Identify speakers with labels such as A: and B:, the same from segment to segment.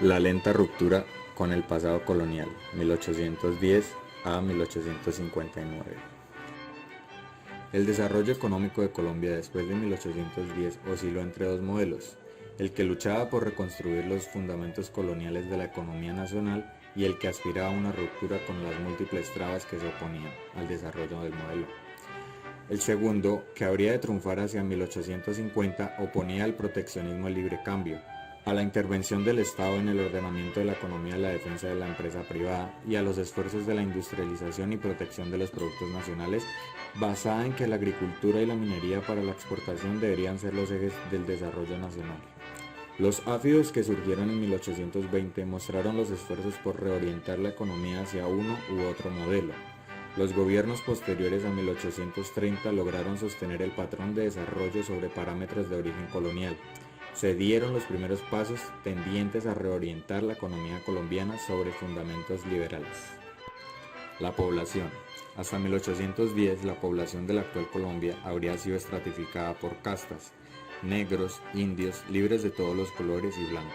A: La lenta ruptura con el pasado colonial, 1810 a 1859. El desarrollo económico de Colombia después de 1810 osciló entre dos modelos, el que luchaba por reconstruir los fundamentos coloniales de la economía nacional y el que aspiraba a una ruptura con las múltiples trabas que se oponían al desarrollo del modelo. El segundo, que habría de triunfar hacia 1850, oponía al proteccionismo al libre cambio, a la intervención del Estado en el ordenamiento de la economía y la defensa de la empresa privada y a los esfuerzos de la industrialización y protección de los productos nacionales, basada en que la agricultura y la minería para la exportación deberían ser los ejes del desarrollo nacional. Los áfidos que surgieron en 1820 mostraron los esfuerzos por reorientar la economía hacia uno u otro modelo. Los gobiernos posteriores a 1830 lograron sostener el patrón de desarrollo sobre parámetros de origen colonial. Se dieron los primeros pasos tendientes a reorientar la economía colombiana sobre fundamentos liberales. La población. Hasta 1810, la población de la actual Colombia habría sido estratificada por castas: negros, indios, libres de todos los colores y blancos.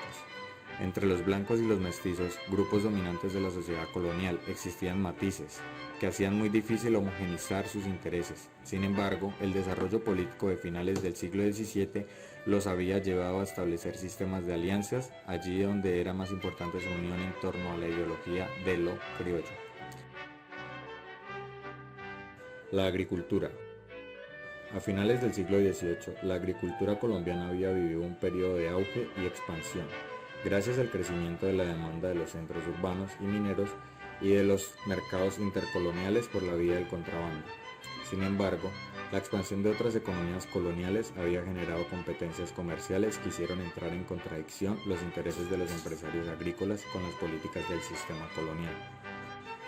A: Entre los blancos y los mestizos, grupos dominantes de la sociedad colonial, existían matices que hacían muy difícil homogeneizar sus intereses. Sin embargo, el desarrollo político de finales del siglo XVII los había llevado a establecer sistemas de alianzas, allí donde era más importante su unión en torno a la ideología de lo criollo. La agricultura. A finales del siglo XVIII, la agricultura colombiana había vivido un periodo de auge y expansión, gracias al crecimiento de la demanda de los centros urbanos y mineros y de los mercados intercoloniales por la vía del contrabando. Sin embargo, la expansión de otras economías coloniales había generado competencias comerciales que hicieron entrar en contradicción los intereses de los empresarios agrícolas con las políticas del sistema colonial.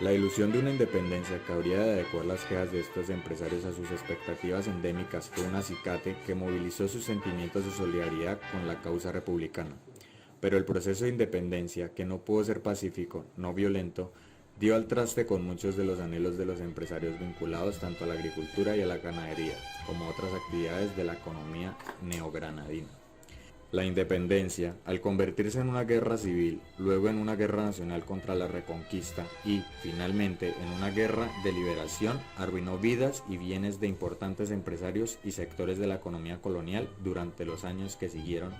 A: La ilusión de una independencia que habría de adecuar las quejas de estos empresarios a sus expectativas endémicas fue un acicate que movilizó sus sentimientos de solidaridad con la causa republicana. Pero el proceso de independencia, que no pudo ser pacífico, no violento, dio al traste con muchos de los anhelos de los empresarios vinculados tanto a la agricultura y a la ganadería, como a otras actividades de la economía neogranadina. La independencia, al convertirse en una guerra civil, luego en una guerra nacional contra la reconquista y, finalmente, en una guerra de liberación, arruinó vidas y bienes de importantes empresarios y sectores de la economía colonial durante los años que siguieron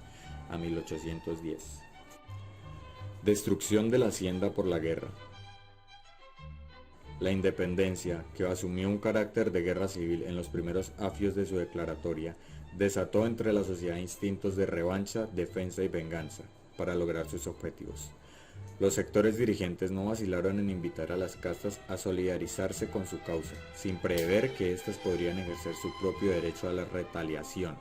A: a 1810. Destrucción de la hacienda por la guerra. La independencia, que asumió un carácter de guerra civil en los primeros afios de su declaratoria, desató entre la sociedad instintos de revancha, defensa y venganza para lograr sus objetivos. Los sectores dirigentes no vacilaron en invitar a las castas a solidarizarse con su causa, sin prever que éstas podrían ejercer su propio derecho a la retaliación,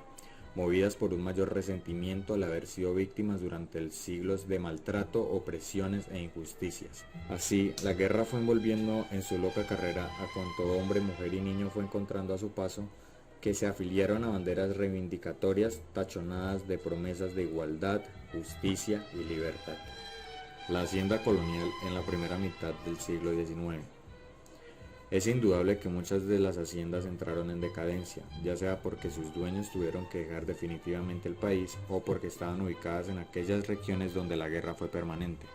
A: movidas por un mayor resentimiento al haber sido víctimas durante siglos de maltrato, opresiones e injusticias. Así, la guerra fue envolviendo en su loca carrera a cuanto hombre, mujer y niño fue encontrando a su paso, que se afiliaron a banderas reivindicatorias tachonadas de promesas de igualdad, justicia y libertad. La hacienda colonial en la primera mitad del siglo XIX. Es indudable que muchas de las haciendas entraron en decadencia, ya sea porque sus dueños tuvieron que dejar definitivamente el país o porque estaban ubicadas en aquellas regiones donde la guerra fue permanente.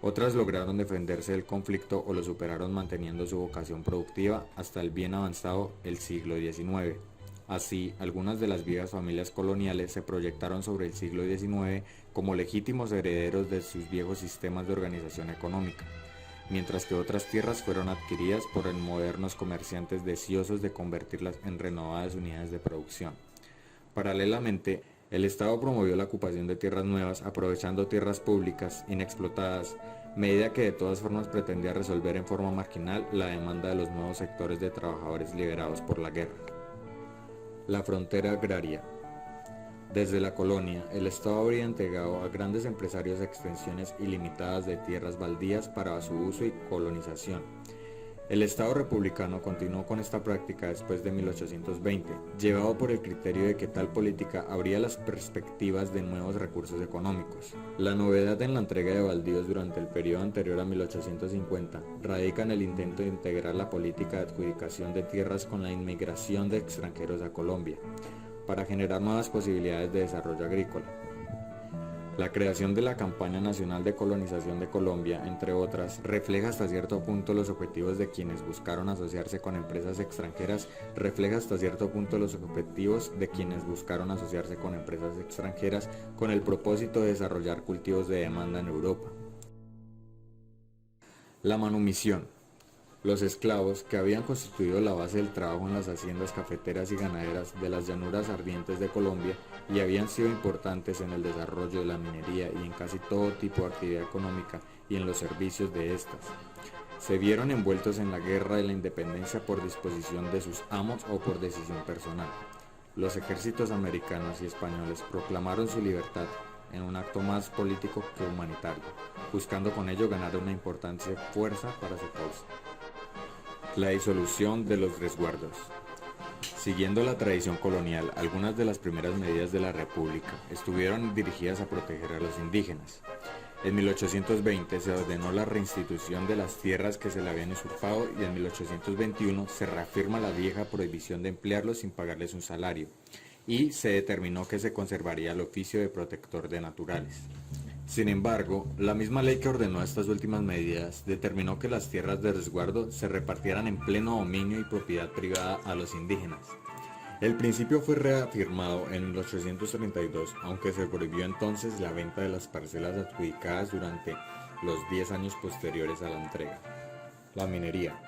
A: Otras lograron defenderse del conflicto o lo superaron manteniendo su vocación productiva hasta el bien avanzado el siglo XIX. Así, algunas de las viejas familias coloniales se proyectaron sobre el siglo XIX como legítimos herederos de sus viejos sistemas de organización económica, mientras que otras tierras fueron adquiridas por modernos comerciantes deseosos de convertirlas en renovadas unidades de producción. Paralelamente, el Estado promovió la ocupación de tierras nuevas, aprovechando tierras públicas inexplotadas, medida que de todas formas pretendía resolver en forma marginal la demanda de los nuevos sectores de trabajadores liberados por la guerra. La frontera agraria. Desde la colonia, el Estado habría entregado a grandes empresarios extensiones ilimitadas de tierras baldías para su uso y colonización. El Estado republicano continuó con esta práctica después de 1820, llevado por el criterio de que tal política abría las perspectivas de nuevos recursos económicos. La novedad en la entrega de baldíos durante el periodo anterior a 1850 radica en el intento de integrar la política de adjudicación de tierras con la inmigración de extranjeros a Colombia, para generar nuevas posibilidades de desarrollo agrícola. La creación de la Campaña Nacional de Colonización de Colombia, entre otras, refleja hasta cierto punto los objetivos de quienes buscaron asociarse con empresas extranjeras, con el propósito de desarrollar cultivos de demanda en Europa. La manumisión. Los esclavos, que habían constituido la base del trabajo en las haciendas cafeteras y ganaderas de las llanuras ardientes de Colombia y habían sido importantes en el desarrollo de la minería y en casi todo tipo de actividad económica y en los servicios de estas, se vieron envueltos en la guerra de la independencia por disposición de sus amos o por decisión personal. Los ejércitos americanos y españoles proclamaron su libertad en un acto más político que humanitario, buscando con ello ganar una importante fuerza para su causa. La disolución de los resguardos. Siguiendo la tradición colonial, algunas de las primeras medidas de la República estuvieron dirigidas a proteger a los indígenas. En 1820 se ordenó la reinstitución de las tierras que se le habían usurpado y en 1821 se reafirma la vieja prohibición de emplearlos sin pagarles un salario y se determinó que se conservaría el oficio de protector de naturales. Sin embargo, la misma ley que ordenó estas últimas medidas determinó que las tierras de resguardo se repartieran en pleno dominio y propiedad privada a los indígenas. El principio fue reafirmado en 1832, aunque se prohibió entonces la venta de las parcelas adjudicadas durante los 10 años posteriores a la entrega. La minería.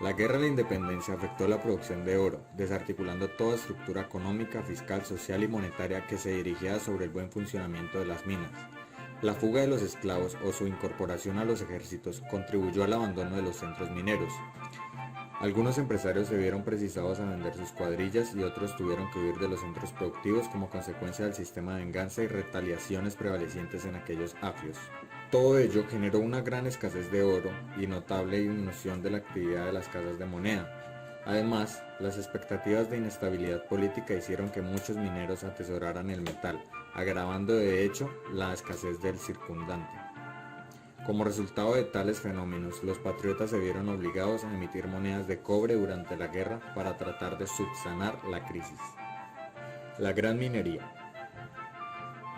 A: La guerra de la independencia afectó la producción de oro, desarticulando toda estructura económica, fiscal, social y monetaria que se dirigía sobre el buen funcionamiento de las minas. La fuga de los esclavos o su incorporación a los ejércitos contribuyó al abandono de los centros mineros. Algunos empresarios se vieron precisados a vender sus cuadrillas y otros tuvieron que huir de los centros productivos como consecuencia del sistema de venganza y retaliaciones prevalecientes en aquellos afios. Todo ello generó una gran escasez de oro y notable disminución de la actividad de las casas de moneda. Además, las expectativas de inestabilidad política hicieron que muchos mineros atesoraran el metal, agravando de hecho la escasez del circundante. Como resultado de tales fenómenos, los patriotas se vieron obligados a emitir monedas de cobre durante la guerra para tratar de subsanar la crisis. La gran minería.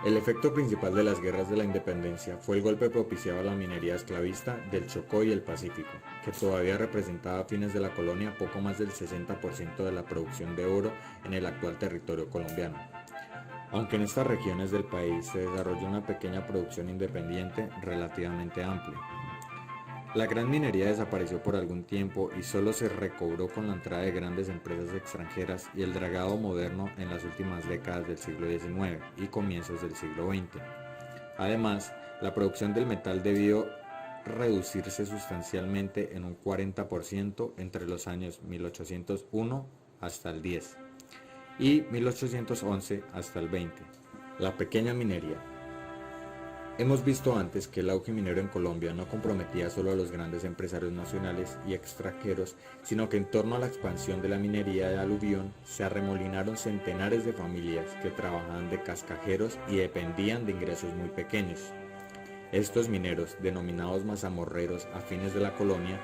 A: El efecto principal de las guerras de la independencia fue el golpe propiciado a la minería esclavista del Chocó y el Pacífico, que todavía representaba a fines de la colonia poco más del 60% de la producción de oro en el actual territorio colombiano. Aunque en estas regiones del país se desarrolló una pequeña producción independiente relativamente amplia. La gran minería desapareció por algún tiempo y solo se recobró con la entrada de grandes empresas extranjeras y el dragado moderno en las últimas décadas del siglo XIX y comienzos del siglo XX. Además, la producción del metal debió reducirse sustancialmente en un 40% entre los años 1801 hasta el 10 y 1811 hasta el 20. La pequeña minería. Hemos visto antes que el auge minero en Colombia no comprometía solo a los grandes empresarios nacionales y extranjeros, sino que en torno a la expansión de la minería de aluvión se arremolinaron centenares de familias que trabajaban de cascajeros y dependían de ingresos muy pequeños. Estos mineros, denominados mazamorreros a fines de la colonia,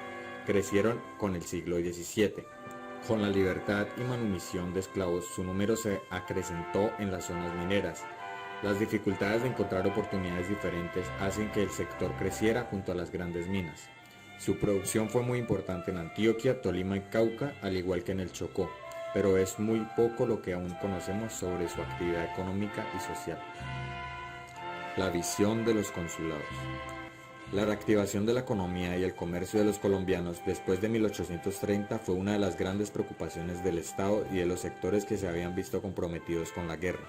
A: crecieron con el siglo XVII. Con la libertad y manumisión de esclavos, su número se acrecentó en las zonas mineras. Las dificultades de encontrar oportunidades diferentes hacen que el sector creciera junto a las grandes minas. Su producción fue muy importante en Antioquia, Tolima y Cauca, al igual que en el Chocó, pero es muy poco lo que aún conocemos sobre su actividad económica y social. La visión de los consulados. La reactivación de la economía y el comercio de los colombianos después de 1830 fue una de las grandes preocupaciones del Estado y de los sectores que se habían visto comprometidos con la guerra.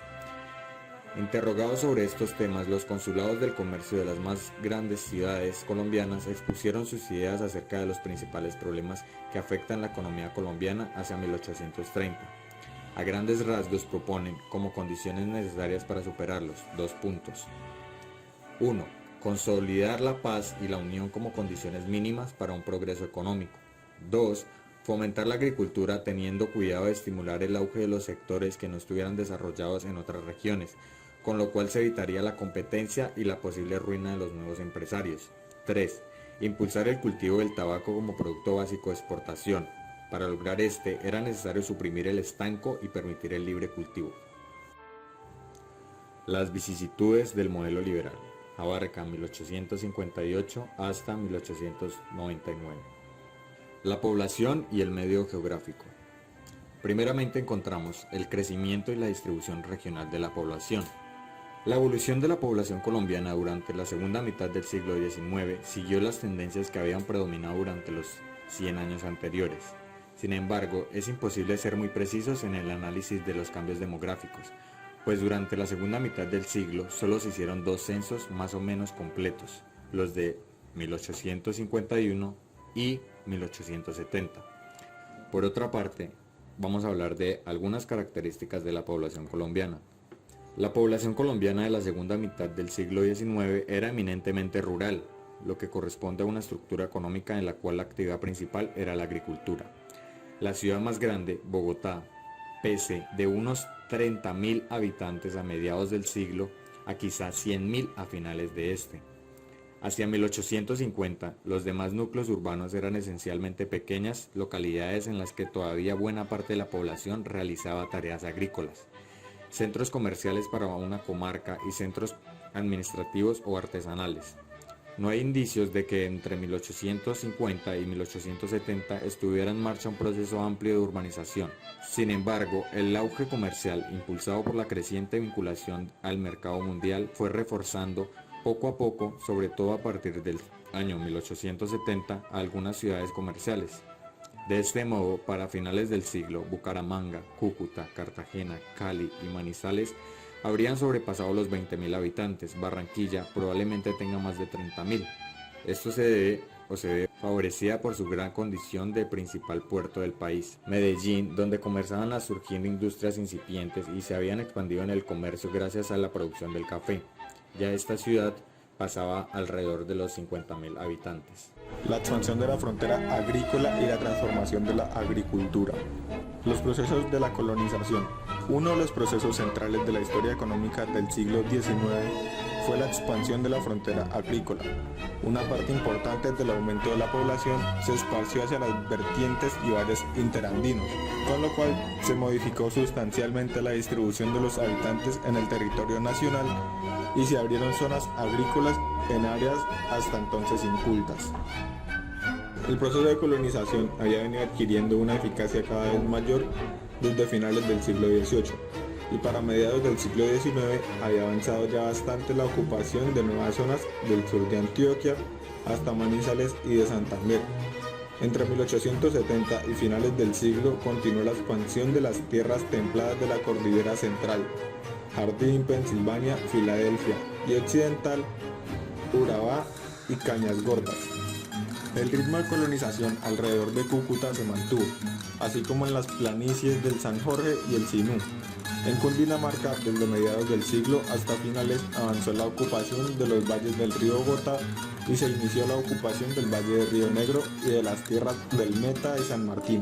A: Interrogados sobre estos temas, los consulados del comercio de las más grandes ciudades colombianas expusieron sus ideas acerca de los principales problemas que afectan la economía colombiana hacia 1830. A grandes rasgos proponen como condiciones necesarias para superarlos 2 puntos. 1. Consolidar la paz y la unión como condiciones mínimas para un progreso económico. 2. Fomentar la agricultura teniendo cuidado de estimular el auge de los sectores que no estuvieran desarrollados en otras regiones, con lo cual se evitaría la competencia y la posible ruina de los nuevos empresarios. 3. Impulsar el cultivo del tabaco como producto básico de exportación. Para lograr este, era necesario suprimir el estanco y permitir el libre cultivo. Las vicisitudes del modelo liberal. Abarca 1858 hasta 1899. La población y el medio geográfico. Primeramente encontramos el crecimiento y la distribución regional de la población. La evolución de la población colombiana durante la segunda mitad del siglo XIX siguió las tendencias que habían predominado durante los 100 años anteriores. Sin embargo, es imposible ser muy precisos en el análisis de los cambios demográficos, pues durante la segunda mitad del siglo solo se hicieron dos censos más o menos completos, los de 1851 y 1870. Por otra parte, vamos a hablar de algunas características de la población colombiana. La población colombiana de la segunda mitad del siglo XIX era eminentemente rural, lo que corresponde a una estructura económica en la cual la actividad principal era la agricultura. La ciudad más grande, Bogotá, pese de unos 30.000 habitantes a mediados del siglo a quizás 100.000 a finales de este. Hacia 1850, los demás núcleos urbanos eran esencialmente pequeñas localidades en las que todavía buena parte de la población realizaba tareas agrícolas, centros comerciales para una comarca y centros administrativos o artesanales. No hay indicios de que entre 1850 y 1870 estuviera en marcha un proceso amplio de urbanización. Sin embargo, el auge comercial, impulsado por la creciente vinculación al mercado mundial, fue reforzando poco a poco, sobre todo a partir del año 1870, a algunas ciudades comerciales. De este modo, para finales del siglo, Bucaramanga, Cúcuta, Cartagena, Cali y Manizales habrían sobrepasado los 20.000 habitantes. Barranquilla probablemente tenga más de 30.000. Esto se ve favorecida por su gran condición de principal puerto del país. Medellín, donde comenzaban a surgir industrias incipientes y se habían expandido en el comercio gracias a la producción del café. Ya esta ciudad pasaba alrededor de los 50.000 habitantes.
B: La expansión de la frontera agrícola y la transformación de la agricultura. Los procesos de la colonización. Uno de los procesos centrales de la historia económica del siglo XIX fue la expansión de la frontera agrícola. Una parte importante del aumento de la población se esparció hacia las vertientes y valles interandinos, con lo cual se modificó sustancialmente la distribución de los habitantes en el territorio nacional y se abrieron zonas agrícolas en áreas hasta entonces incultas. El proceso de colonización había venido adquiriendo una eficacia cada vez mayor desde finales del siglo XVIII y para mediados del siglo XIX había avanzado ya bastante la ocupación de nuevas zonas del sur de Antioquia hasta Manizales y de Santander. Entre 1870 y finales del siglo continuó la expansión de las tierras templadas de la cordillera central, Jardín, Pensilvania, Filadelfia y occidental, Urabá y Cañas Gordas. El ritmo de colonización alrededor de Cúcuta se mantuvo, así como en las planicies del San Jorge y el Sinú. En Cundinamarca, desde mediados del siglo hasta finales, avanzó la ocupación de los valles del río Bogotá y se inició la ocupación del valle de Río Negro y de las tierras del Meta y San Martín.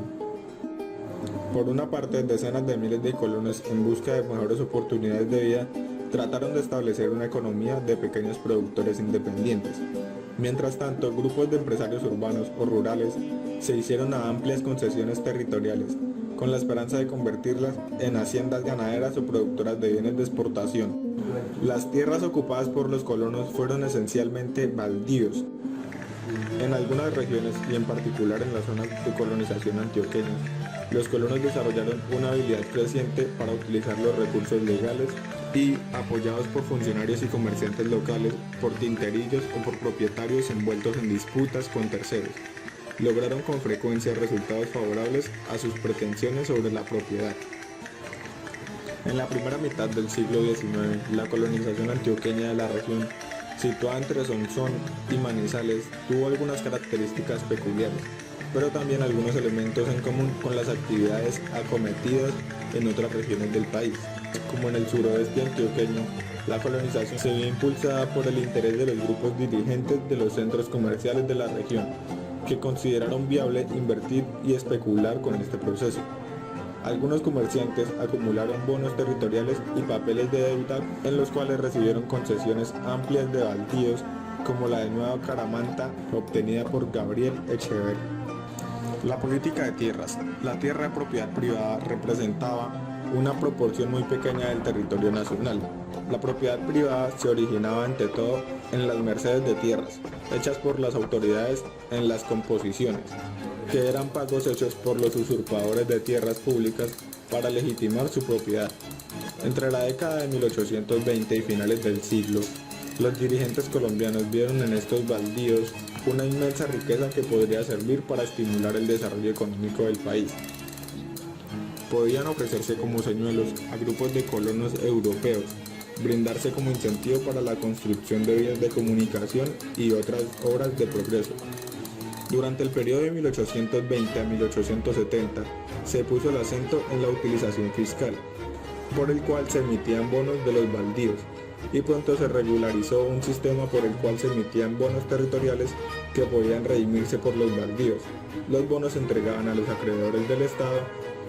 B: Por una parte, decenas de miles de colonos en busca de mejores oportunidades de vida trataron de establecer una economía de pequeños productores independientes. Mientras tanto, grupos de empresarios urbanos o rurales se hicieron a amplias concesiones territoriales, con la esperanza de convertirlas en haciendas ganaderas o productoras de bienes de exportación. Las tierras ocupadas por los colonos fueron esencialmente baldíos. En algunas regiones, y en particular en las zonas de colonización antioqueñas, los colonos desarrollaron una habilidad creciente para utilizar los recursos legales y, apoyados por funcionarios y comerciantes locales, por tinterillos o por propietarios envueltos en disputas con terceros, lograron con frecuencia resultados favorables a sus pretensiones sobre la propiedad. En la primera mitad del siglo XIX, la colonización antioqueña de la región, situada entre Sonsón y Manizales, tuvo algunas características peculiares, pero también algunos elementos en común con las actividades acometidas en otras regiones del país. Como en el suroeste antioqueño, la colonización se vio impulsada por el interés de los grupos dirigentes de los centros comerciales de la región, que consideraron viable invertir y especular con este proceso. Algunos comerciantes acumularon bonos territoriales y papeles de deuda en los cuales recibieron concesiones amplias de baldíos, como la de Nueva Caramanta, obtenida por Gabriel Echeverri. La política de tierras. La tierra de propiedad privada representaba una proporción muy pequeña del territorio nacional. La propiedad privada se originaba ante todo en las mercedes de tierras, hechas por las autoridades en las composiciones, que eran pagos hechos por los usurpadores de tierras públicas para legitimar su propiedad. Entre la década de 1820 y finales del siglo, los dirigentes colombianos vieron en estos baldíos una inmensa riqueza que podría servir para estimular el desarrollo económico del país. Podían ofrecerse como señuelos a grupos de colonos europeos, brindarse como incentivo para la construcción de vías de comunicación y otras obras de progreso. Durante el periodo de 1820 a 1870 se puso el acento en la utilización fiscal, por el cual se emitían bonos de los baldíos, y pronto se regularizó un sistema por el cual se emitían bonos territoriales que podían redimirse por los baldíos. Los bonos se entregaban a los acreedores del Estado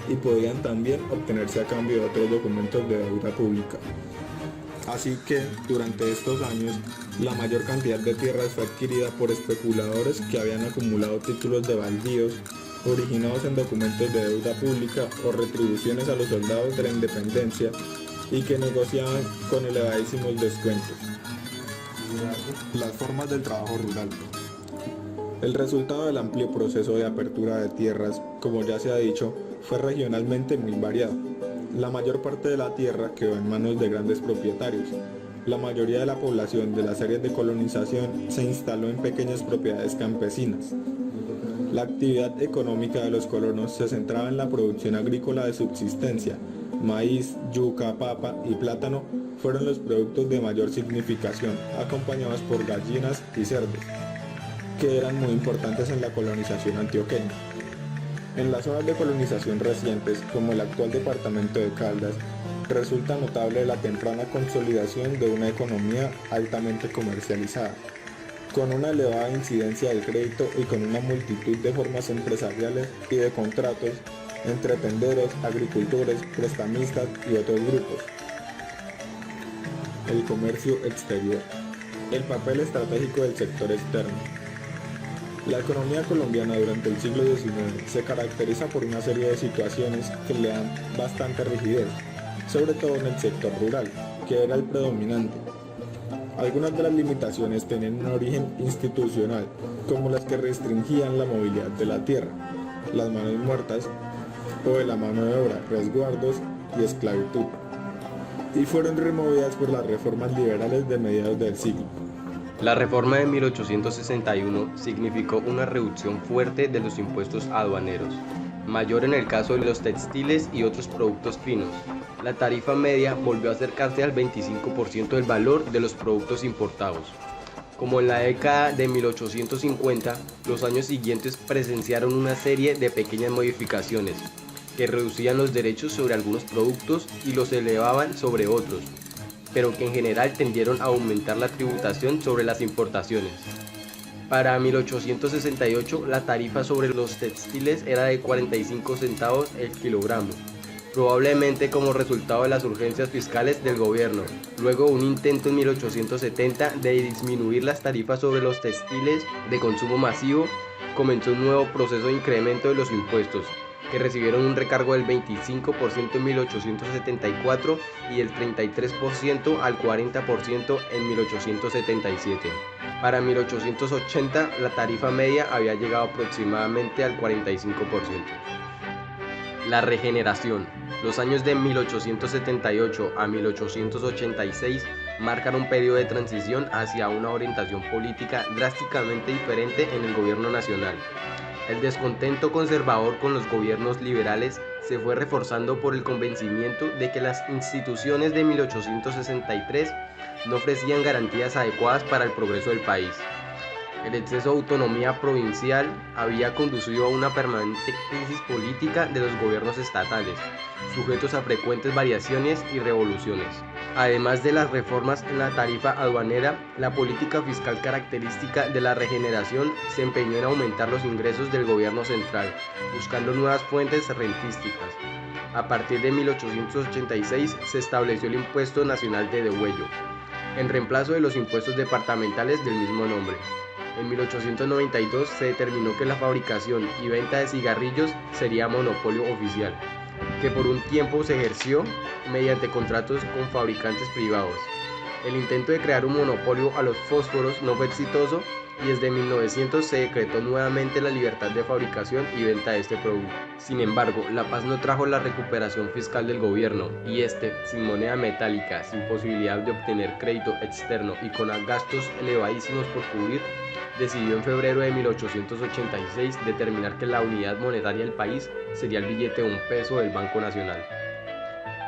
B: y podían también obtenerse a cambio de otros documentos de deuda pública. Así que, durante estos años, la mayor cantidad de tierras fue adquirida por especuladores que habían acumulado títulos de baldíos originados en documentos de deuda pública o retribuciones a los soldados de la independencia y que negociaban con elevadísimos descuentos. Las formas del trabajo rural. El resultado del amplio proceso de apertura de tierras, como ya se ha dicho, fue regionalmente muy variado. La mayor parte de la tierra quedó en manos de grandes propietarios. La mayoría de la población de las áreas de colonización se instaló en pequeñas propiedades campesinas. La actividad económica de los colonos se centraba en la producción agrícola de subsistencia. Maíz, yuca, papa y plátano fueron los productos de mayor significación, acompañados por gallinas y cerdos, que eran muy importantes en la colonización antioqueña. En las zonas de colonización recientes, como el actual departamento de Caldas, resulta notable la temprana consolidación de una economía altamente comercializada, con una elevada incidencia del crédito y con una multitud de formas empresariales y de contratos entre tenderos, agricultores, prestamistas y otros grupos. El comercio exterior. El papel estratégico del sector externo. La economía colombiana durante el siglo XIX se caracteriza por una serie de situaciones que le dan bastante rigidez, sobre todo en el sector rural, que era el predominante. Algunas de las limitaciones tenían un origen institucional, como las que restringían la movilidad de la tierra, las manos muertas o de la mano de obra, resguardos y esclavitud, y fueron removidas por las reformas liberales de mediados del siglo.
C: La reforma de 1861 significó una reducción fuerte de los impuestos aduaneros, mayor en el caso de los textiles y otros productos finos. La tarifa media volvió a acercarse al 25% del valor de los productos importados. Como en la década de 1850, los años siguientes presenciaron una serie de pequeñas modificaciones que reducían los derechos sobre algunos productos y los elevaban sobre otros, pero que en general tendieron a aumentar la tributación sobre las importaciones. Para 1868, la tarifa sobre los textiles era de 45 centavos el kilogramo, probablemente como resultado de las urgencias fiscales del gobierno. Luego, un intento en 1870 de disminuir las tarifas sobre los textiles de consumo masivo, comenzó un nuevo proceso de incremento de los impuestos, que recibieron un recargo del 25% en 1874 y del 33% al 40% en 1877. Para 1880, la tarifa media había llegado aproximadamente al 45%. La regeneración. Los años de 1878 a 1886 marcan un periodo de transición hacia una orientación política drásticamente diferente en el gobierno nacional. El descontento conservador con los gobiernos liberales se fue reforzando por el convencimiento de que las instituciones de 1863 no ofrecían garantías adecuadas para el progreso del país. El exceso de autonomía provincial había conducido a una permanente crisis política de los gobiernos estatales, sujetos a frecuentes variaciones y revoluciones. Además de las reformas en la tarifa aduanera, la política fiscal característica de la regeneración se empeñó en aumentar los ingresos del gobierno central, buscando nuevas fuentes rentísticas. A partir de 1886 se estableció el Impuesto Nacional de Degüello, en reemplazo de los impuestos departamentales del mismo nombre. En 1892 se determinó que la fabricación y venta de cigarrillos sería monopolio oficial, que por un tiempo se ejerció mediante contratos con fabricantes privados. El intento de crear un monopolio a los fósforos no fue exitoso y desde 1900 se decretó nuevamente la libertad de fabricación y venta de este producto. Sin embargo, la paz no trajo la recuperación fiscal del gobierno y sin moneda metálica, sin posibilidad de obtener crédito externo y con gastos elevadísimos por cubrir, decidió en febrero de 1886 determinar que la unidad monetaria del país sería el billete de 1 peso del Banco Nacional.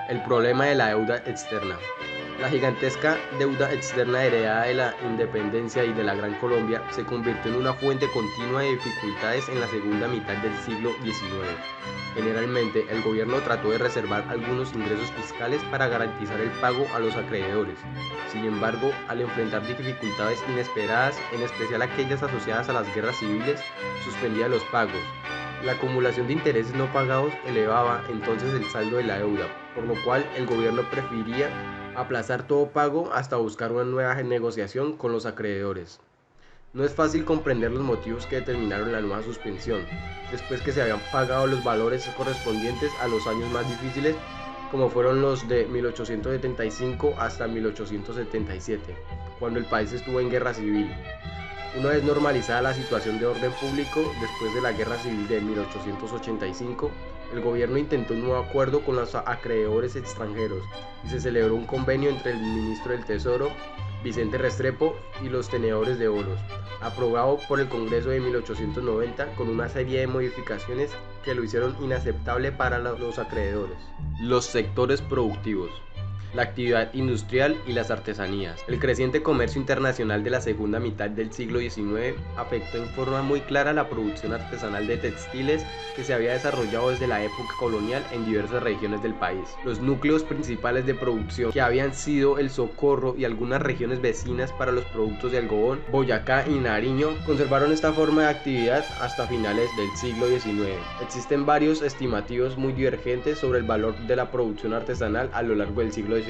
C: El problema de la deuda externa. La gigantesca deuda externa heredada de la independencia y de la Gran Colombia se convirtió en una fuente continua de dificultades en la segunda mitad del siglo XIX. Generalmente, el gobierno trató de reservar algunos ingresos fiscales para garantizar el pago a los acreedores. Sin embargo, al enfrentar dificultades inesperadas, en especial aquellas asociadas a las guerras civiles, suspendía los pagos. La acumulación de intereses no pagados elevaba entonces el saldo de la deuda, por lo cual el gobierno prefería aplazar todo pago hasta buscar una nueva negociación con los acreedores. No es fácil comprender los motivos que determinaron la nueva suspensión, después que se habían pagado los valores correspondientes a los años más difíciles, como fueron los de 1875 hasta 1877, cuando el país estuvo en guerra civil. Una vez normalizada la situación de orden público después de la Guerra Civil de 1885, el gobierno intentó un nuevo acuerdo con los acreedores extranjeros y se celebró un convenio entre el ministro del Tesoro, Vicente Restrepo, y los tenedores de bonos, aprobado por el Congreso de 1890 con una serie de modificaciones que lo hicieron inaceptable para los acreedores. Los sectores productivos. La actividad industrial y las artesanías. El creciente comercio internacional de la segunda mitad del siglo XIX afectó en forma muy clara la producción artesanal de textiles que se había desarrollado desde la época colonial en diversas regiones del país. Los núcleos principales de producción, que habían sido el Socorro y algunas regiones vecinas para los productos de algodón, Boyacá y Nariño, conservaron esta forma de actividad hasta finales del siglo XIX. Existen varios estimativos muy divergentes sobre el valor de la producción artesanal a lo largo del siglo XIX.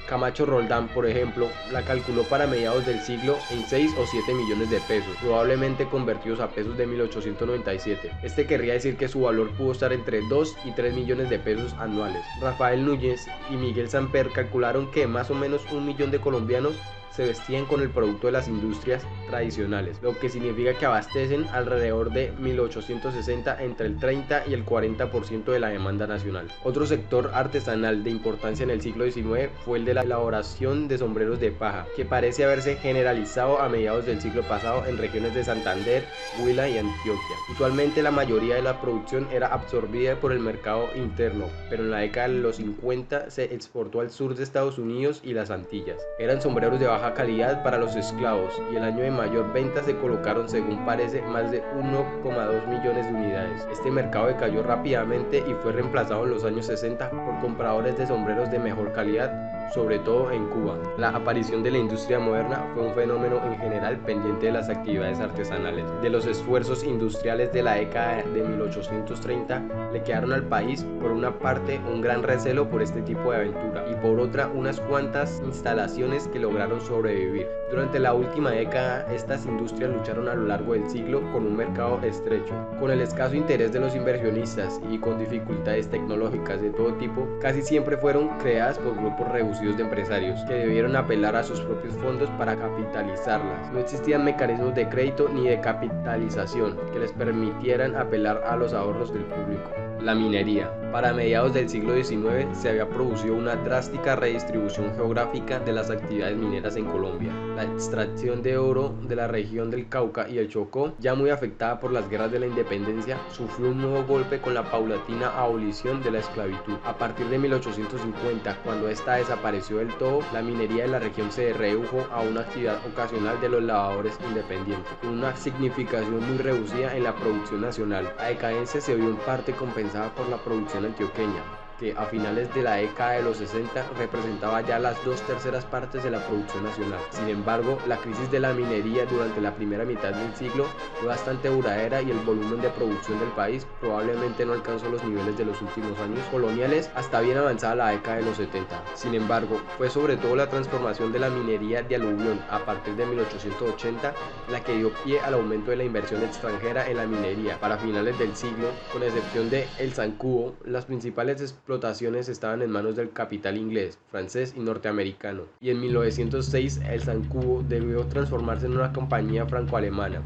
C: Camacho Roldán, por ejemplo, la calculó para mediados del siglo en 6 o 7 millones de pesos, probablemente convertidos a pesos de 1897. Este querría decir que su valor pudo estar entre 2 y 3 millones de pesos anuales. Rafael Núñez y Miguel Samper calcularon que más o menos 1 millón de colombianos se vestían con el producto de las industrias tradicionales, lo que significa que abastecen alrededor de 1860 entre el 30 y el 40% de la demanda nacional. Otro sector artesanal de importancia en el siglo XIX fue el de la elaboración de sombreros de paja, que parece haberse generalizado a mediados del siglo pasado en regiones de Santander, Huila y Antioquia. Usualmente la mayoría de la producción era absorbida por el mercado interno, pero en la década de los 50 se exportó al sur de Estados Unidos y las Antillas. Eran sombreros de baja calidad para los esclavos y el año de mayor venta se colocaron, según parece, más de 1,2 millones de unidades. Este mercado decayó rápidamente y fue reemplazado en los años 60 por compradores de sombreros de mejor calidad, sobre todo en Cuba. La aparición de la industria moderna fue un fenómeno en general pendiente de las actividades artesanales. De los esfuerzos industriales de la década de 1830 le quedaron al país, por una parte, un gran recelo por este tipo de aventura y por otra, unas cuantas instalaciones que lograron sobrevivir. Durante la última década, estas industrias lucharon a lo largo del siglo con un mercado estrecho. Con el escaso interés de los inversionistas y con dificultades tecnológicas de todo tipo, casi siempre fueron creadas por grupos reducidos de empresarios que debieron apelar a sus propios fondos para capitalizarlas. No existían mecanismos de crédito ni de capitalización que les permitieran apelar a los ahorros del público. La minería. Para mediados del siglo XIX se había producido una drástica redistribución geográfica de las actividades mineras en Colombia. La extracción de oro de la región del Cauca y el Chocó, ya muy afectada por las guerras de la independencia, sufrió un nuevo golpe con la paulatina abolición de la esclavitud. A partir de 1850, cuando esta desapareció del todo, la minería de la región se redujo a una actividad ocasional de los lavadores independientes, con una significación muy reducida en la producción nacional. La decadencia se vio en parte compensada por la producción antioqueña, que a finales de la década de los 60 representaba ya las 2/3 partes de la producción nacional. Sin embargo, la crisis de la minería durante la primera mitad del siglo fue bastante duradera y el volumen de producción del país probablemente no alcanzó los niveles de los últimos años coloniales hasta bien avanzada la década de los 70. Sin embargo, fue sobre todo la transformación de la minería de aluvión a partir de 1880 la que dio pie al aumento de la inversión extranjera en la minería. Para finales del siglo, con excepción de El Zancudo, las principales explotaciones estaban en manos del capital inglés, francés y norteamericano, y en 1906 el Zancudo debió transformarse en una compañía franco-alemana.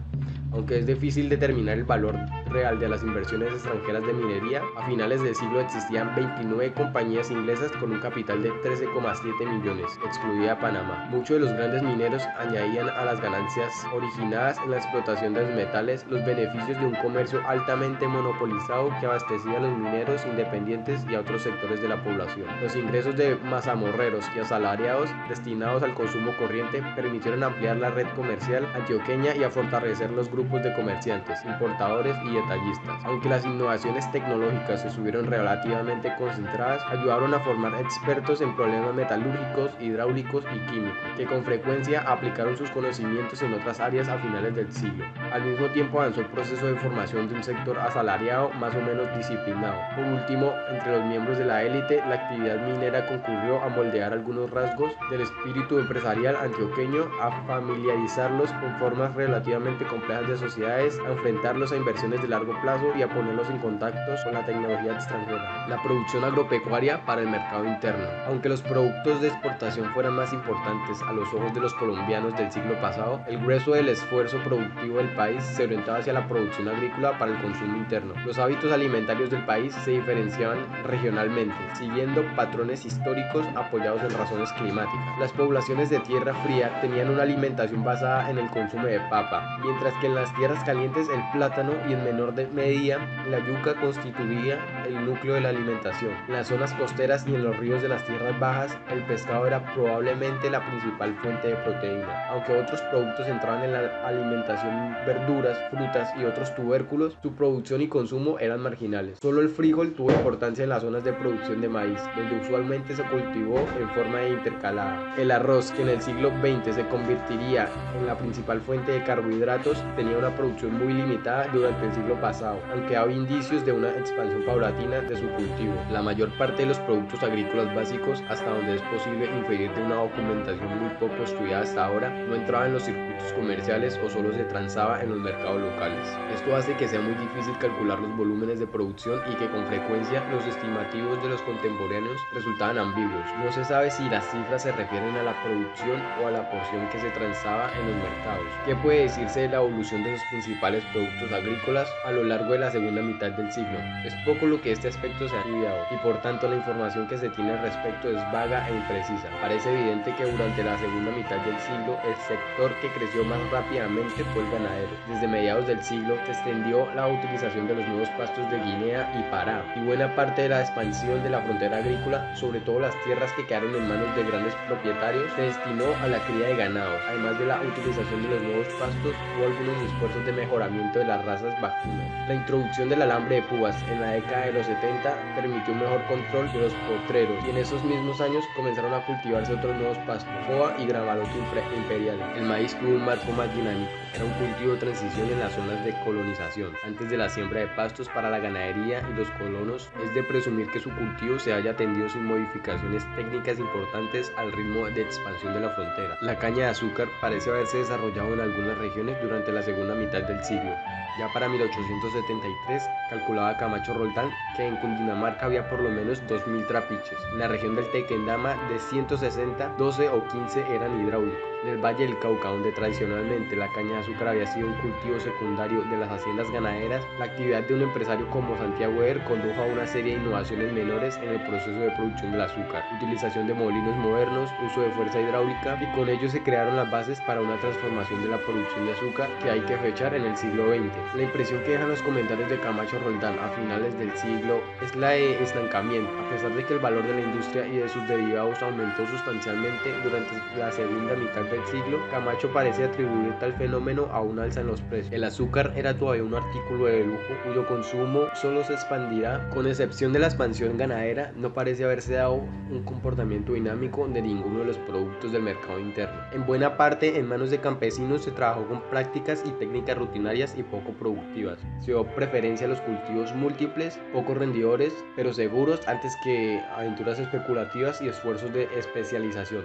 C: Aunque es difícil determinar el valor real de las inversiones extranjeras de minería, a finales del siglo existían 29 compañías inglesas con un capital de 13,7 millones, excluida Panamá. Muchos de los grandes mineros añadían a las ganancias originadas en la explotación de los metales los beneficios de un comercio altamente monopolizado que abastecía a los mineros independientes y a otros sectores de la población. Los ingresos de mazamorreros y asalariados destinados al consumo corriente permitieron ampliar la red comercial antioqueña y a fortalecer los grupos de comerciantes, importadores y detallistas. Aunque las innovaciones tecnológicas estuvieron relativamente concentradas, ayudaron a formar expertos en problemas metalúrgicos, hidráulicos y químicos, que con frecuencia aplicaron sus conocimientos en otras áreas a finales del siglo. Al mismo tiempo avanzó el proceso de formación de un sector asalariado más o menos disciplinado. Por último, entre los miembros de la élite, la actividad minera concurrió a moldear algunos rasgos del espíritu empresarial antioqueño, a familiarizarlos con formas relativamente complejas de sociedades, a enfrentarlos a inversiones de largo plazo y a ponerlos en contactos con la tecnología extranjera. La producción agropecuaria para el mercado interno. Aunque los productos de exportación fueran más importantes a los ojos de los colombianos del siglo pasado, el grueso del esfuerzo productivo del país se orientaba hacia la producción agrícola para el consumo interno. Los hábitos alimentarios del país se diferenciaban regionalmente, siguiendo patrones históricos apoyados en razones climáticas. Las poblaciones de tierra fría tenían una alimentación basada en el consumo de papa, mientras que en las tierras calientes el plátano y en menor medida la yuca constituía el núcleo de la alimentación. En las zonas costeras y en los ríos de las tierras bajas, el pescado era probablemente la principal fuente de proteína. Aunque otros productos entraban en la alimentación, verduras, frutas y otros tubérculos, su producción y consumo eran marginales. Solo el frijol tuvo importancia en las zonas de producción de maíz, donde usualmente se cultivó en forma intercalada. El arroz, que en el siglo XX se convertiría en la principal fuente de carbohidratos, tenía una producción muy limitada durante el siglo pasado, aunque había indicios de una expansión paulatina de su cultivo. La mayor parte de los productos agrícolas básicos, hasta donde es posible inferir de una documentación muy poco estudiada hasta ahora, no entraba en los circuitos comerciales o solo se transaba en los mercados locales. Esto hace que sea muy difícil calcular los volúmenes de producción y que con frecuencia los estimativos de los contemporáneos resultaban ambiguos. No se sabe si las cifras se refieren a la producción o a la porción que se transaba en los mercados. ¿Qué puede decirse de la evolución de los principales productos agrícolas a lo largo de la segunda mitad del siglo? Es poco lo que este aspecto se ha estudiado y por tanto la información que se tiene al respecto es vaga e imprecisa. Parece evidente que durante la segunda mitad del siglo el sector que creció más rápidamente fue el ganadero. Desde mediados del siglo se extendió la utilización de los nuevos pastos de Guinea y Pará, y buena parte de la expansión de la frontera agrícola, sobre todo las tierras que quedaron en manos de grandes propietarios, se destinó a la cría de ganados. Además de la utilización de los nuevos pastos, hubo algunos esfuerzos de mejoramiento de las razas vacunas. La introducción del alambre de púas en la década de los 70 permitió un mejor control de los potreros, y en esos mismos años comenzaron a cultivarse otros nuevos pastos, foa y gramalote imperial. El maíz tuvo un marco más dinámico. Era un cultivo de transición en las zonas de colonización. Antes de la siembra de pastos para la ganadería y los colonos, es de presumir que su cultivo se haya atendido sin modificaciones técnicas importantes al ritmo de expansión de la frontera. La caña de azúcar parece haberse desarrollado en algunas regiones durante la segunda mitad del siglo. Ya para 1873 calculaba Camacho Roldán que en Cundinamarca había por lo menos 2000 trapiches. En la región del Tequendama, de 160, 12 o 15 eran hidráulicos. En el Valle del Cauca, donde tradicionalmente la caña de azúcar había sido un cultivo secundario de las haciendas ganaderas, la actividad de un empresario como Santiago Eder condujo a una serie de innovaciones menores en el proceso de producción del azúcar: utilización de molinos modernos, uso de fuerza hidráulica, y con ello se crearon las bases para una transformación de la producción de azúcar que hay que fechar en el siglo XX. La impresión que dejan los comentarios de Camacho Roldán a finales del siglo es la de estancamiento. A pesar de que el valor de la industria y de sus derivados aumentó sustancialmente durante la segunda mitad del siglo, Camacho parece atribuir tal fenómeno a un alza en los precios. El azúcar era todavía un artículo de lujo cuyo consumo solo se expandirá. Con excepción de la expansión ganadera, no parece haberse dado un comportamiento dinámico de ninguno de los productos del mercado interno. En buena parte, en manos de campesinos se trabajó con prácticas y técnicas rutinarias y poco productivas. Se dio preferencia a los cultivos múltiples, poco rendidores, pero seguros, antes que aventuras especulativas y esfuerzos de especialización.